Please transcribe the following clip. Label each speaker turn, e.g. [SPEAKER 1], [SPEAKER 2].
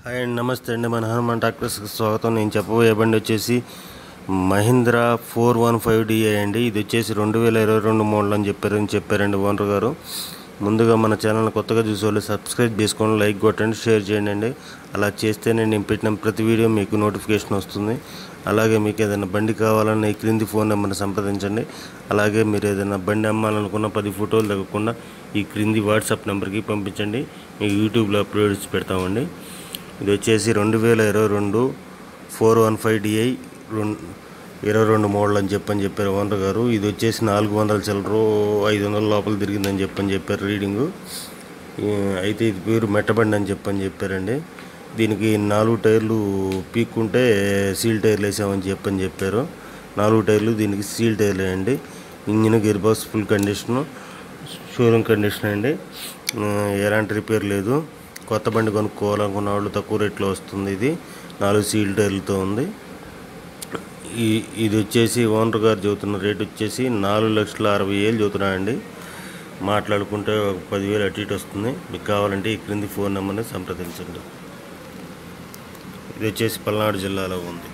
[SPEAKER 1] Hi అండి, నమస్తే అండి. మన హనుమాన్ ట్రాక్టర్స్కి స్వాగతం. నేను చెప్పబోయే బండి వచ్చేసి మహీంద్రా 415DI అండి. ఇది వచ్చేసి 2022 మోడల్ అని చెప్పారండి ఓనర్ గారు. ముందుగా మన ఛానల్ని కొత్తగా చూసేవాళ్ళు సబ్స్క్రైబ్ చేసుకోండి, లైక్ కొట్టండి, షేర్ చేయండి అండి. అలా చేస్తేనే నేను పెట్టిన ప్రతి వీడియో మీకు నోటిఫికేషన్ వస్తుంది. అలాగే మీకు ఏదైనా బండి కావాలన్నా ఈ క్రింది ఫోన్ నెంబర్ని సంప్రదించండి. అలాగే మీరు ఏదైనా బండి అమ్మాలనుకున్న 10 ఫోటోలు తగ్గకుండా ఈ క్రింది వాట్సాప్ నెంబర్కి పంపించండి. మీకు యూట్యూబ్లో అప్లోడ్ చేసి పెడతామండి. ఇది వచ్చేసి 2022 415DI 22 మోడల్ అని చెప్పారు ఓనర్ గారు. ఇది వచ్చేసి 400 చిల్లరు 500 లోపల తిరిగిందని చెప్పారు రీడింగు. అయితే ఇది పేరు మెట్టబండి అని చెప్పారండి. దీనికి 4 టైర్లు పీక్కుంటే సీల్ టైర్లు వేసామని చెప్పారు. 4 టైర్లు దీనికి సీల్ టైర్లే అండి. Engine gear box full condition, showroom condition అండి. ఎలాంటి రిపేర్ లేదు. కొత్త బండి కొనుక్కోవాలనుకున్న వాళ్ళు తక్కువ రేట్లో వస్తుంది. ఇది 4 సీల్ టైర్లతో ఉంది. ఇది వచ్చేసి ఓనర్ గారు చెబుతున్న రేట్ వచ్చేసి 4,60,000 చెబుతున్నాయండి. మాట్లాడుకుంటే ఒక 10,000 అటు ఇటు వస్తుంది. మీకు కావాలంటే ఈ క్రింది ఫోన్ నెంబర్ని సంప్రదించండి. ఇది వచ్చేసి పల్నాడు జిల్లాలో ఉంది.